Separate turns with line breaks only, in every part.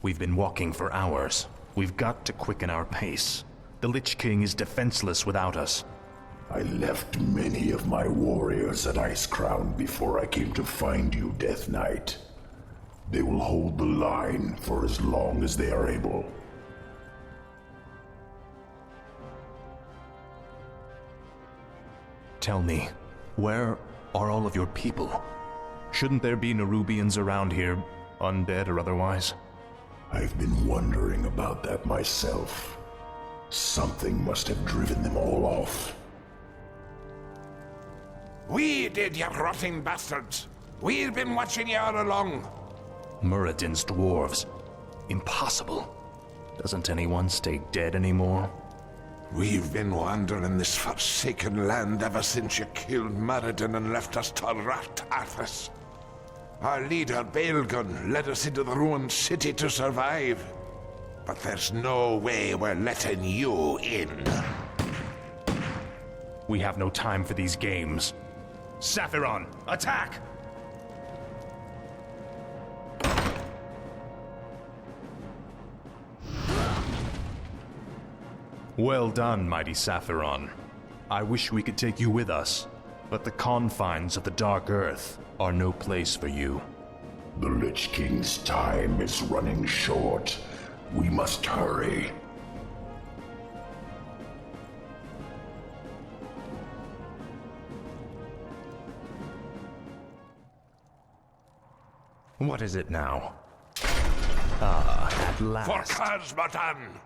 We've been walking for hours. We've got to quicken our pace. The Lich King is defenseless without us.
I left many of my warriors at Icecrown before I came to find you, Death Knight. They will hold the line for as long as they are able.
Tell me, where are all of your people? Shouldn't there be Nerubians around here, undead or otherwise?
I've been wondering about that myself. Something must have driven them all off.
We did, you rotting bastards! We've been watching you all along!
Muradin's dwarves. Impossible. Doesn't anyone stay dead anymore?
We've been wandering this forsaken land ever since you killed Muradin and left us to rot, Arthas. Our leader, Baelgun, led us into the ruined city to survive. But there's no way we're letting you in.
We have no time for these games. Saphiron, attack! Well done, mighty Saphiron. I wish we could take you with us, but the confines of the Dark Earth are no place for you.
The Lich King's time is running short. We must hurry.
What is it now? Ah, at last.
For Khazmatan!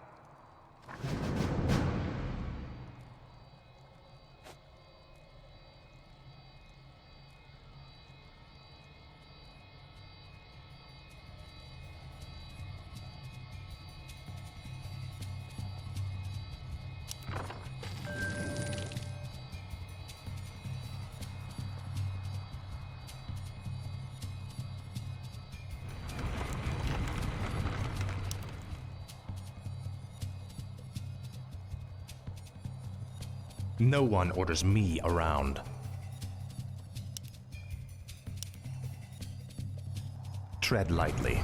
No one orders me around. Tread lightly.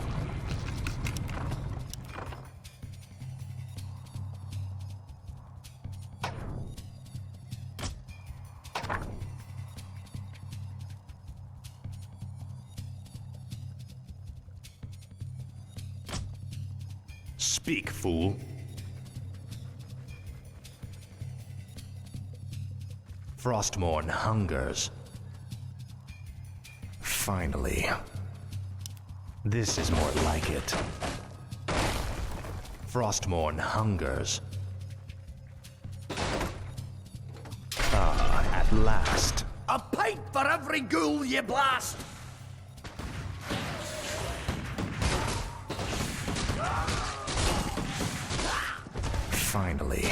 Speak, fool. Frostmourne hungers. Finally. This is more like it. Frostmourne hungers. Ah, at last.
A pint for every ghoul you blast!
Finally.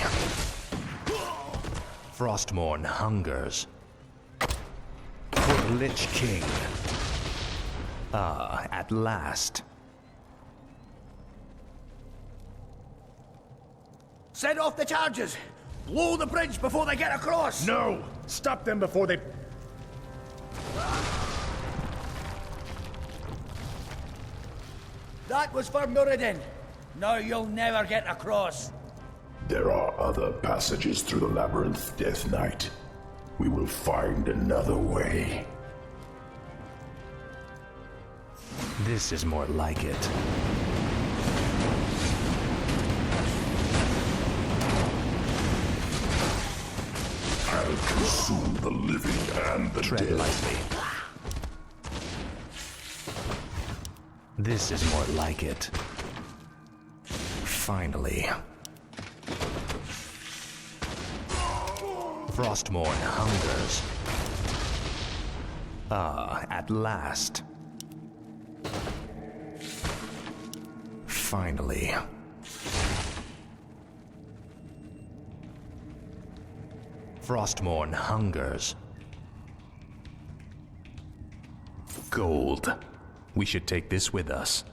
Frostmourne hungers. For the Lich King. Ah, at last.
Set off the charges! Blow the bridge before they get across!
No! Stop them before they...
That was for Muradin. Now you'll never get across.
There are other passages through the labyrinth, Death Knight. We will find another way.
This is more like it.
I'll consume the living and the
Tread
dead.
lightly. This is more like it. Finally. Frostmourne hungers. Ah, at last. Finally. Frostmourne hungers. Gold. We should take this with us.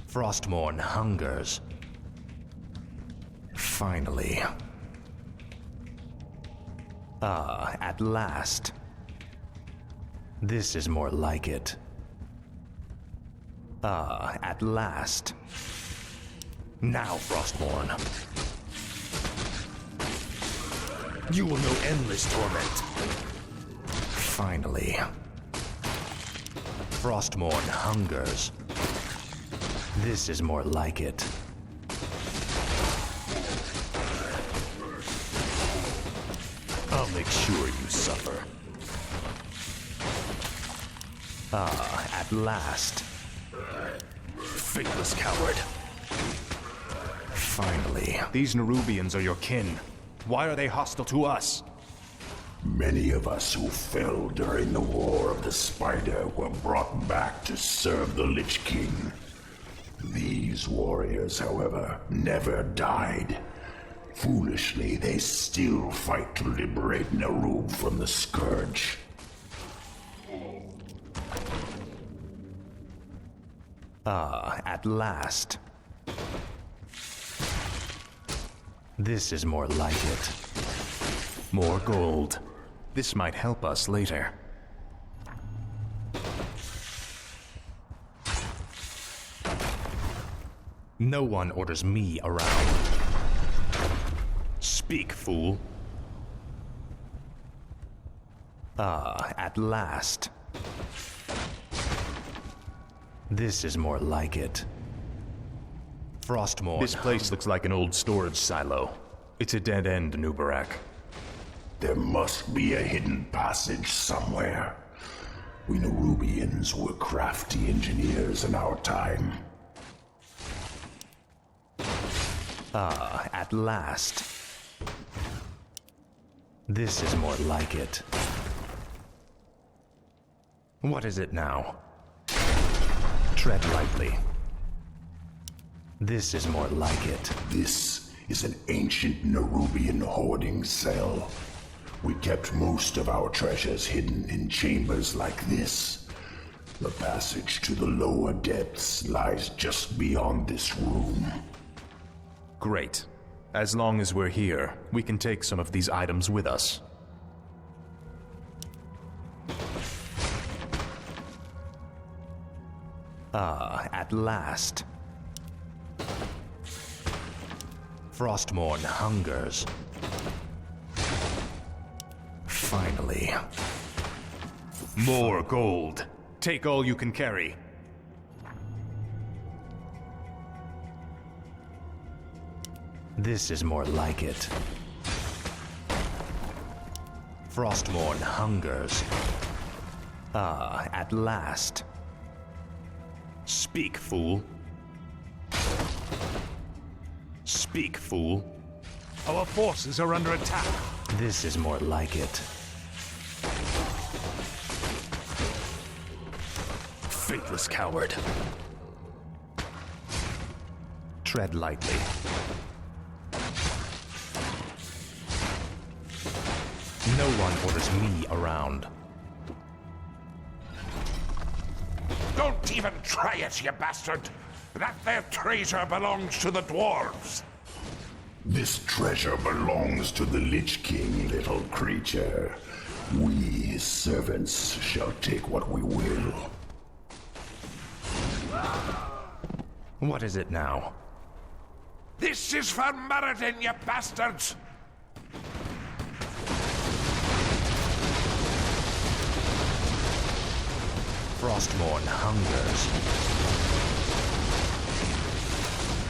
Frostmourne hungers. Finally. Ah, at last. This is more like it. Ah, at last. Now, Frostmourne. You will know endless torment. Finally. Frostmourne hungers. This is more like it. I'll make sure you suffer. Ah, at last. Faithless coward. Finally. These Nerubians are your kin. Why are they hostile to us?
Many of us who fell during the War of the Spider were brought back to serve the Lich King. These warriors, however, never died. Foolishly, they still fight to liberate Nerub from the Scourge.
Ah, at last. This is more like it. More gold. This might help us later. No one orders me around. Speak, fool. Ah, at last. This is more like it. Frostmourne. This place looks like an old storage silo. It's a dead end, Nubarak.
There must be a hidden passage somewhere. We Nerubians were crafty engineers in our time.
Ah, at last. This is more like it. What is it now? Tread lightly. This is more like it.
This is an ancient Nerubian hoarding cell. We kept most of our treasures hidden in chambers like this. The passage to the lower depths lies just beyond this room.
Great. As long as we're here, we can take some of these items with us. Ah, at last. Frostmourne hungers. Finally. More gold. Take all you can carry. This is more like it. Frostmourne hungers. Ah, at last. Speak, fool. Speak, fool.
Our forces are under attack.
This is more like it. Faithless coward. Tread lightly. No one orders me around.
Don't even try it, you bastard! That there treasure belongs to the dwarves!
This treasure belongs to the Lich King, little creature. We, his servants, shall take what we will.
What is it now?
This is for Meriden, you bastards!
Frostmourne hungers.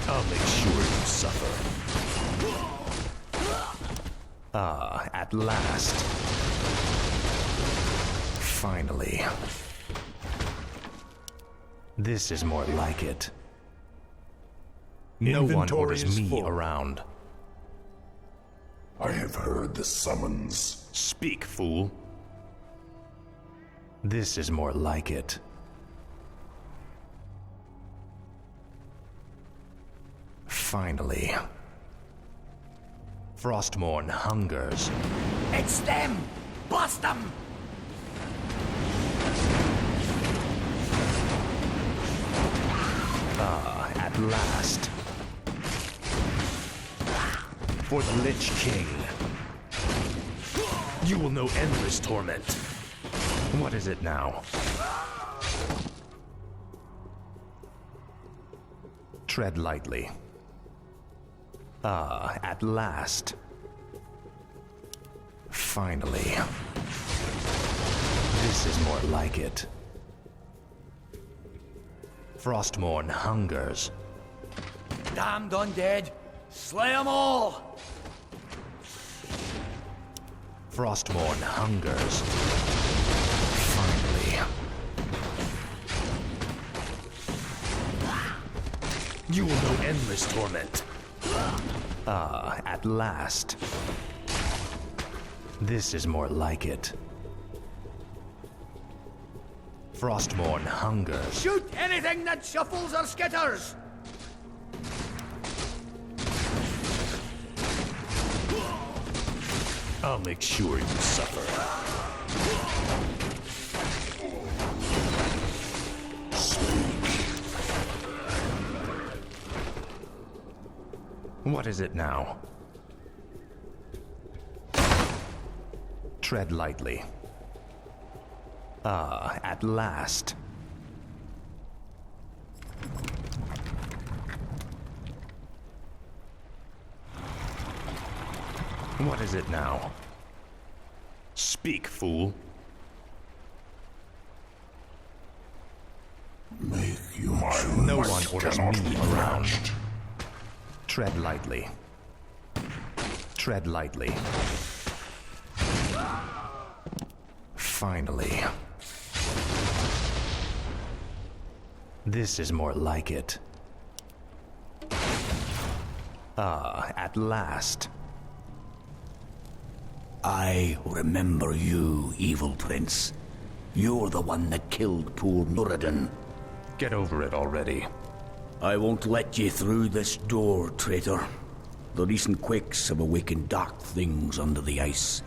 I'll make sure you suffer. Ah, at last. Finally. This is more like it. No one orders me around.
I have heard the summons.
Speak, fool. This is more like it. Finally. Frostmourne hungers.
It's them! Bust them!
Ah, at last. For the Lich King. You will know endless torment. What is it now? Tread lightly. Ah, at last. Finally. This is more like it. Frostmourne hungers.
Damned undead! Slay 'em all!
Frostmourne hungers. Finally. You will know endless torment. Ah, at last. This is more like it. Frostmourne hungers.
Shoot anything that shuffles or skitters!
I'll make sure you suffer. What is it now? Tread lightly. Ah, at last. What is it now? Speak, fool.
Make you
No one orders me around. Tread lightly. Tread lightly. Finally. This is more like it. Ah, at last.
I remember you, evil prince. You're the one that killed poor Muradin.
Get over it already.
I won't let you through this door, traitor. The recent quakes have awakened dark things under the ice.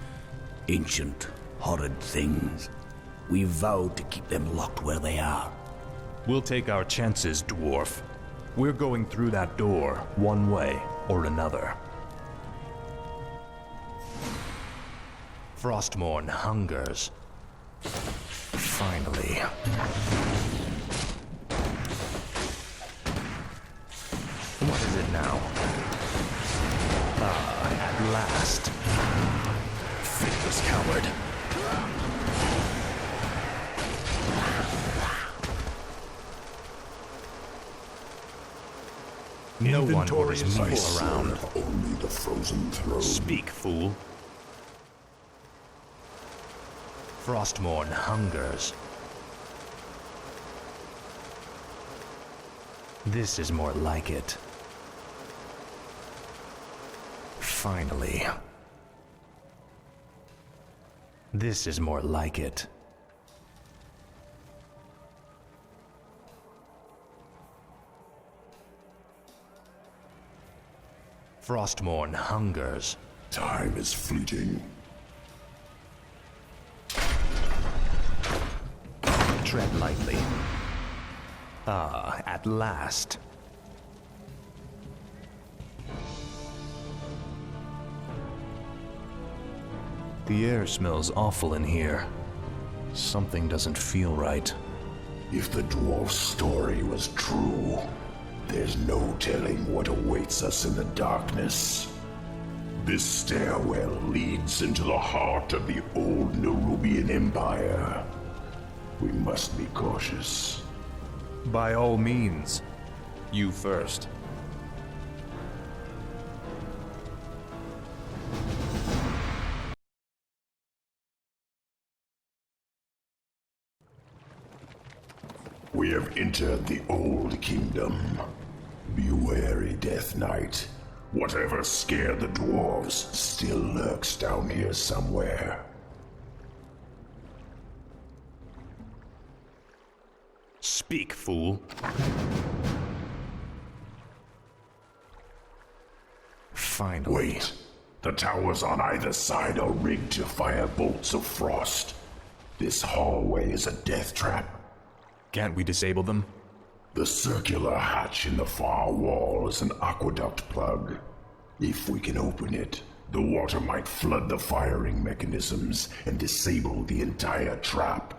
Ancient, horrid things. We vowed to keep them locked where they are.
We'll take our chances, dwarf. We're going through that door, one way or another. Frostmourne hungers. Finally. What is it now? Ah, at last. Faithless coward. No one orders me around.
Only the frozen throne.
Speak, fool. Frostmourne hungers. This is more like it. Finally. This is more like it. Frostmourne hungers.
Time is fleeting.
Tread lightly. Ah, at last. The air smells awful in here. Something doesn't feel right.
If the dwarf's story was true, there's no telling what awaits us in the darkness. This stairwell leads into the heart of the old Nerubian Empire. We must be cautious.
By all means. You first.
We have entered the old kingdom. Be wary, Death Knight. Whatever scared the dwarves still lurks down here somewhere.
Speak, fool. Finally.
Wait. The towers on either side are rigged to fire bolts of frost. This hallway is a death trap.
Can't we disable them?
The circular hatch in the far wall is an aqueduct plug. If we can open it, the water might flood the firing mechanisms and disable the entire trap.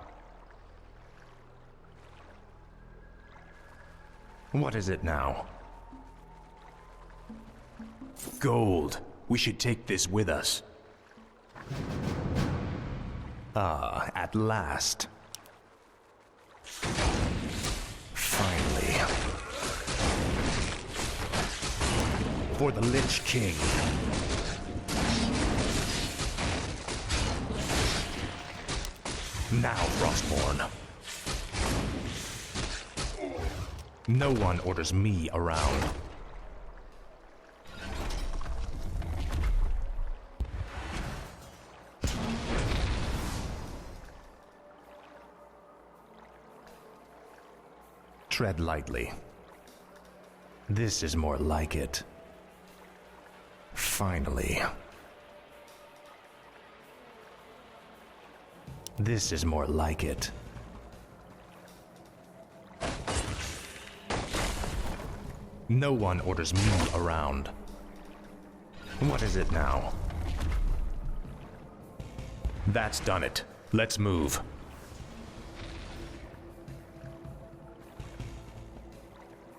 What is it now? Gold. We should take this with us. Ah, at last. Finally. For the Lich King. Now, Frostborn. No one orders me around. Tread lightly. This is more like it. Finally. This is more like it. No one orders me around. What is it now? That's done it. Let's move.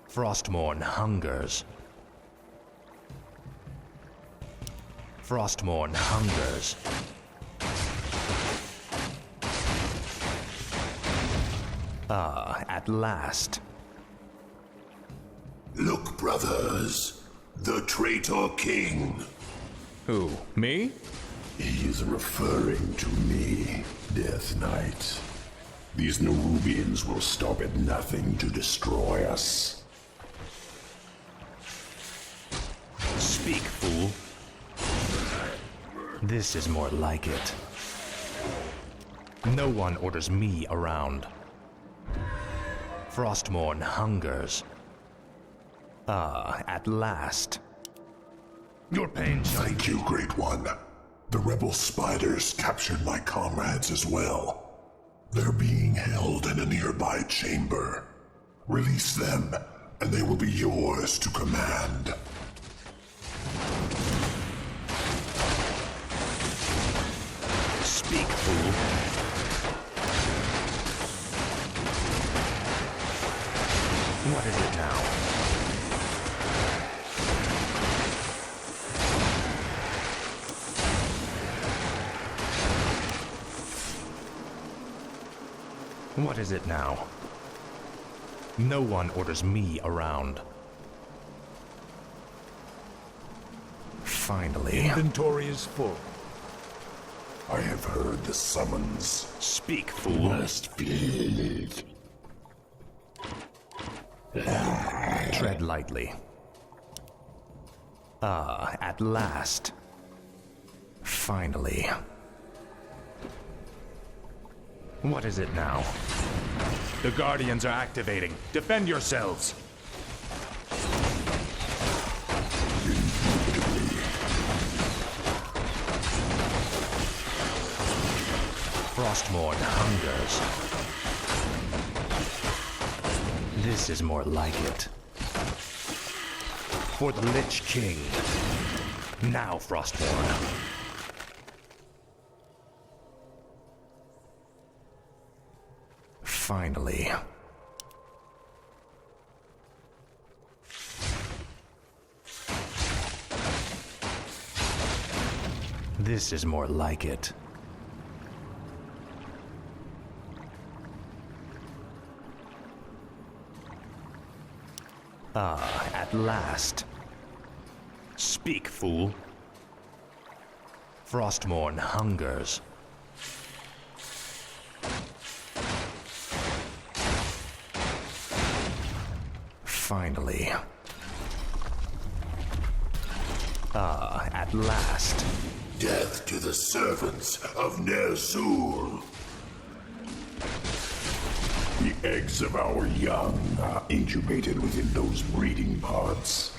Frostmourne hungers. Frostmourne hungers. Ah, at last.
Look, brothers. The traitor king.
Who? Me?
He is referring to me, Death Knight. These Nerubians will stop at nothing to destroy us.
Speak, fool. This is more like it. No one orders me around. Frostmourne hungers. Ah, at last.
Your pain shall...
Thank you, Great One. The rebel spiders captured my comrades as well. They're being held in a nearby chamber. Release them, and they will be yours to command.
Speak, fool. What is it now? What is it now? No one orders me around. Finally.
Inventory is full.
I have heard the summons.
Speak, fool.
Must feel it.
Tread lightly. Ah, at last. Finally. What is it now? The Guardians are activating. Defend yourselves! Frostmourne hungers. This is more like it. For the Lich King. Now, Frostmourne. Finally. This is more like it. Ah, at last. Speak, fool. Frostmourne hungers. Finally. Ah, at last.
Death to the servants of Ner'zhul. The eggs of our young are incubated within those breeding pods.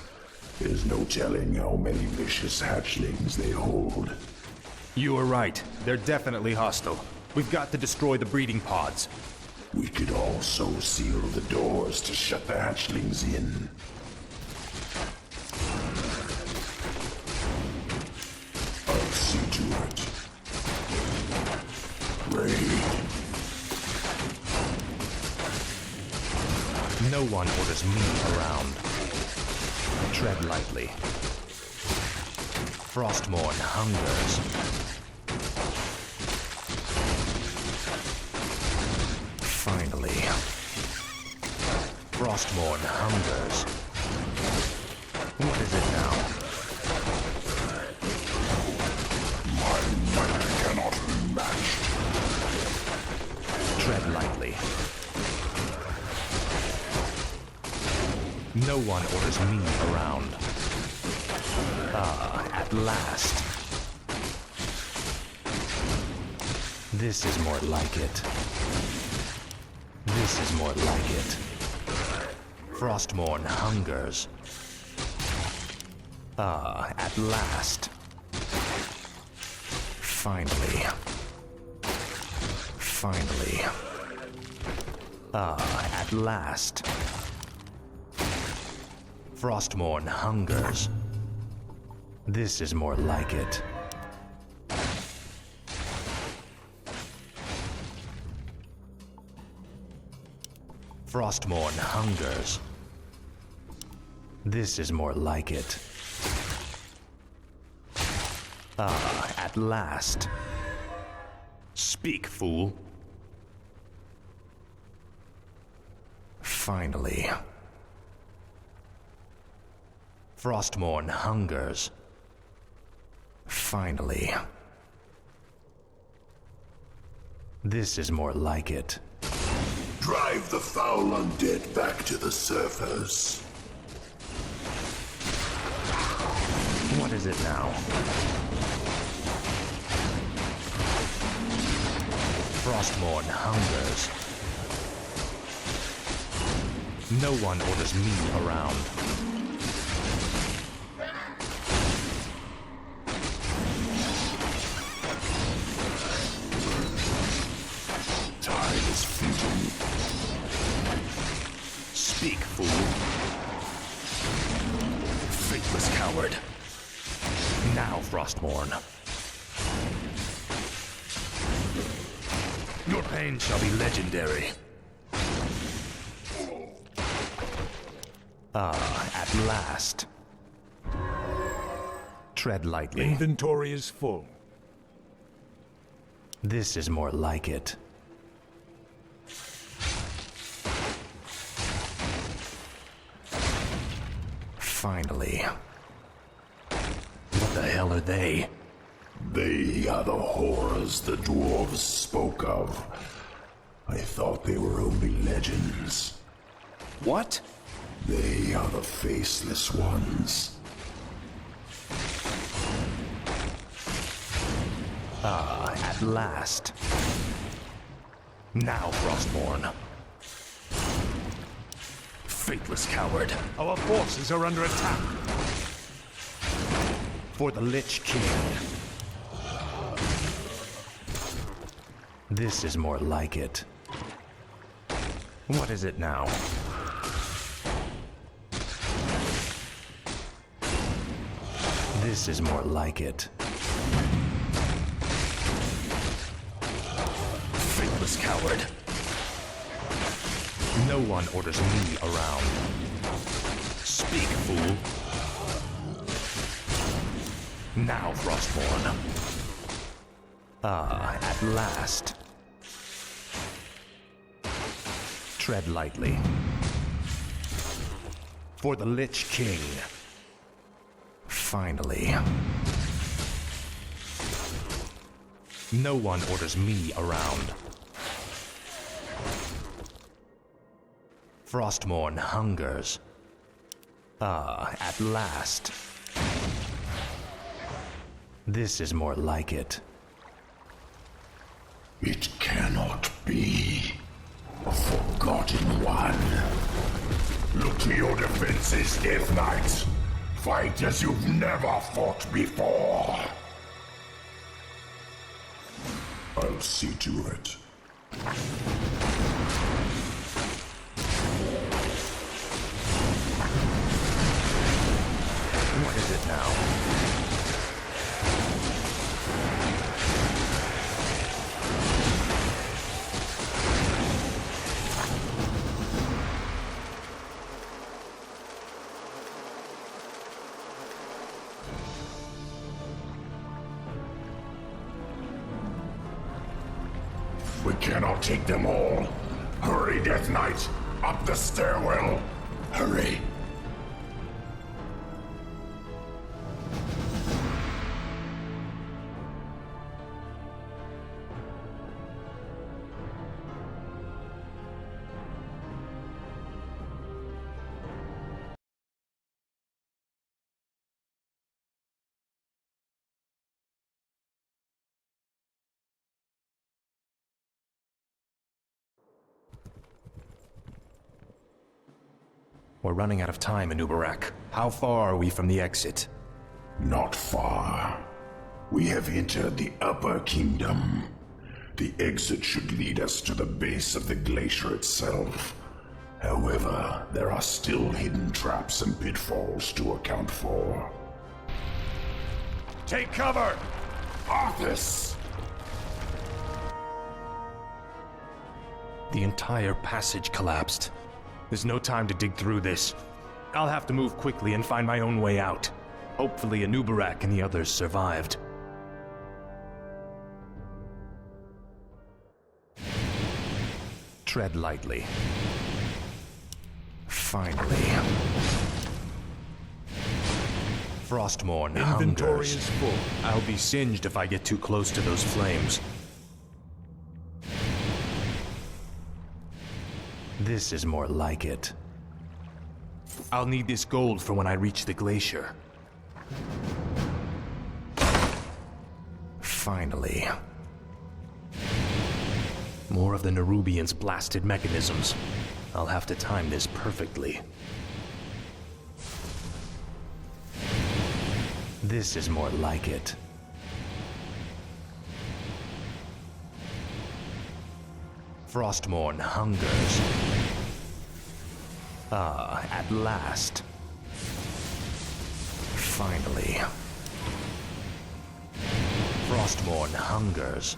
There's no telling how many vicious hatchlings they hold.
You were right. They're definitely hostile. We've got to destroy the breeding pods.
We could also seal the doors to shut the hatchlings in. I'll see to it. Raid.
No one orders me around. Tread lightly. Frostmourne hungers. Finally. Frostmourne hungers. What is it now?
My might cannot be matched.
Tread lightly. No one orders me around. Ah, at last. This is more like it. This is more like it. Frostmourne hungers. Ah, at last. Finally. Finally. Ah, at last. Frostmourne hungers. This is more like it. Frostmourne hungers. This is more like it. Ah, at last. Speak, fool. Finally. Frostmourne hungers. Finally. This is more like it.
Drive the foul undead back to the surface.
What is it now? Frostmourne hungers. No one orders me around.
Time is fleeting.
Speak, fool. Faithless coward. Now, Frostmourne. Your pain shall be legendary. Ah, at last. Tread lightly.
Inventory is full.
This is more like it. Finally. What the hell are they?
They are the horrors the dwarves spoke of. I thought they were only legends.
What?
They are the faceless ones.
Ah, at last. Now, Frostmourne. Faithless coward.
Our forces are under attack.
For the Lich King. This is more like it. What is it now? This is more like it. Faithless coward. No one orders me around. Speak, fool. Now, Frostmourne. Ah, at last. Tread lightly. For the Lich King. Finally. No one orders me around. Frostmourne hungers. Ah, at last. This is more like it.
It cannot be. A forgotten one. Look to your defenses, Death Knights. Fight as you've never fought before. I'll see to it.
What is it now?
We cannot take them all. Hurry, Death Knight! Up the stairwell! Hurry!
We're running out of time, Anubarak. How far are we from the exit?
Not far. We have entered the Upper Kingdom. The exit should lead us to the base of the glacier itself. However, there are still hidden traps and pitfalls to account for.
Take cover!
Arthas!
The entire passage collapsed. There's no time to dig through this. I'll have to move quickly and find my own way out. Hopefully Anubarak and the others survived. Tread lightly. Finally. Frostmourne
Inventory
hungers.
is full.
I'll be singed if I get too close to those flames. This is more like it. I'll need this gold for when I reach the glacier. Finally. More of the Nerubians' blasted mechanisms. I'll have to time this perfectly. This is more like it. Frostmourne hungers. Ah, at last. Finally. Frostmourne hungers.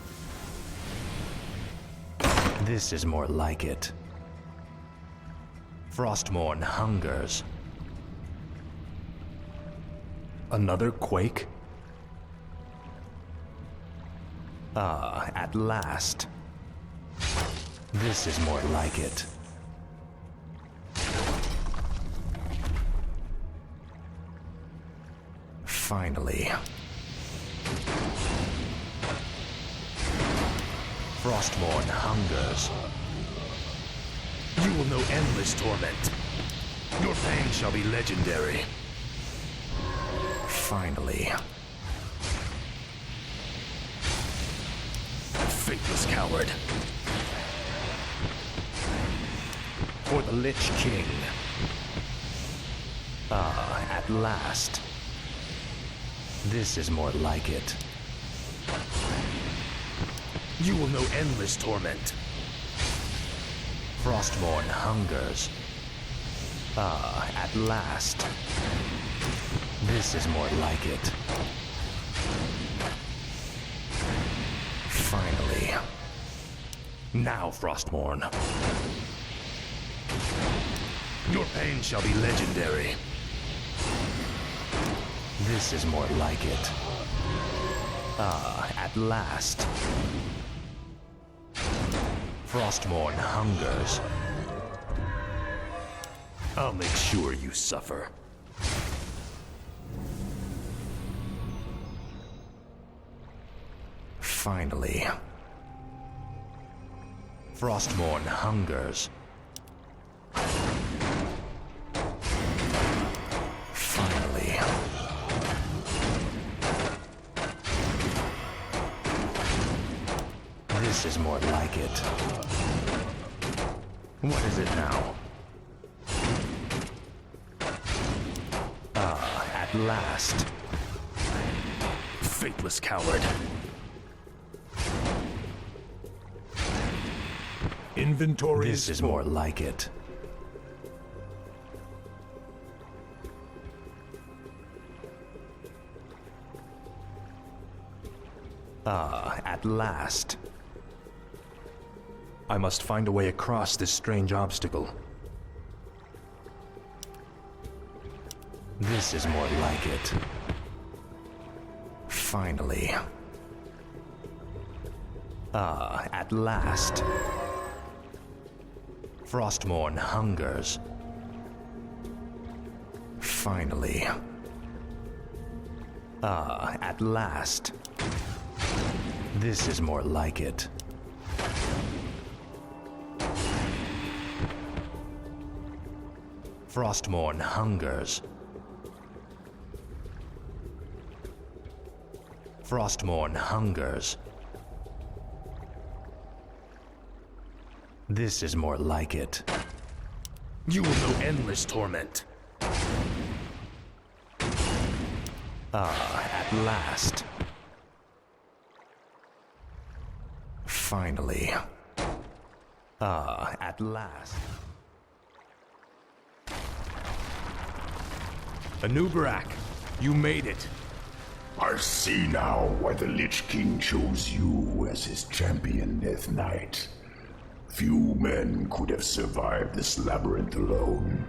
This is more like it. Frostmourne hungers. Another quake? Ah, at last. This is more like it. Finally. Frostmourne hungers. You will know endless torment. Your pain shall be legendary. Finally. Faithless coward. For the Lich King. Ah, at last. This is more like it. You will know endless torment. Frostmourne hungers. Ah, at last. This is more like it. Finally. Now, Frostmourne. Your pain shall be legendary. This is more like it. Ah, at last. Frostmourne hungers. I'll make sure you suffer. Finally. Frostmourne hungers. Finally. This is more like it. What is it now? Ah, at last. Faithless coward.
Inventory
This is more like it. Ah, at last. I must find a way across this strange obstacle. This is more like it. Finally. At last. Frostmourne hungers. Finally. At last. This is more like it. Frostmourne hungers. Frostmourne hungers. This is more like it. You will know endless torment. At last. Finally. At last. Anubarak, you made it.
I see now why the Lich King chose you as his champion, Death Knight. Few men could have survived this labyrinth alone.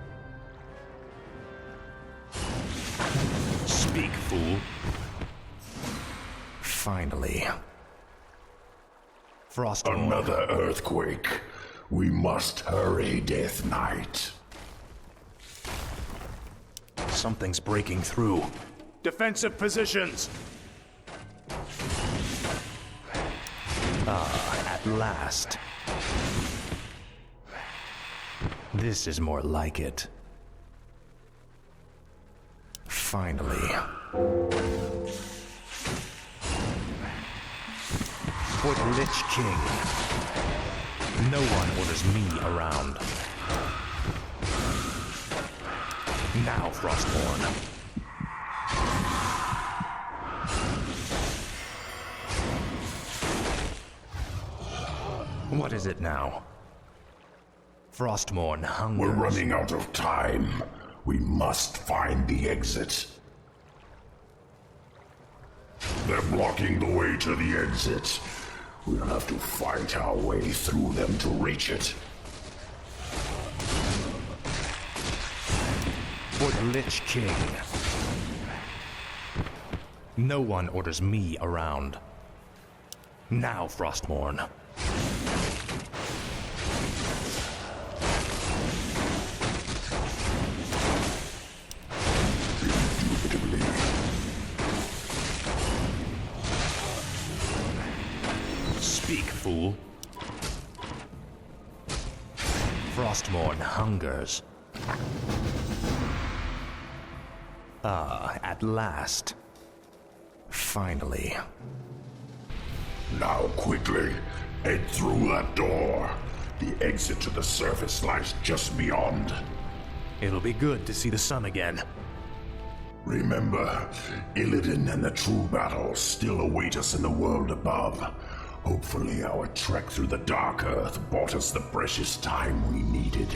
Speak, fool. Finally. Frostmourne.
Another earthquake. We must hurry, Death Knight.
Something's breaking through. Defensive positions! At last. This is more like it. Finally. For the Lich King. No one orders me around. Now, Frostmourne. What is it now? Frostmourne hungers.
We're running out of time. We must find the exit. They're blocking the way to the exit. We'll have to fight our way through them to reach it.
For the Lich King. No one orders me around. Now, Frostmourne. Speak, fool. Frostmourne hungers. At last. Finally.
Now quickly, head through that door. The exit to the surface lies just beyond.
It'll be good to see the sun again.
Remember, Illidan and the true battle still await us in the world above. Hopefully our trek through the Dark Earth bought us the precious time we needed.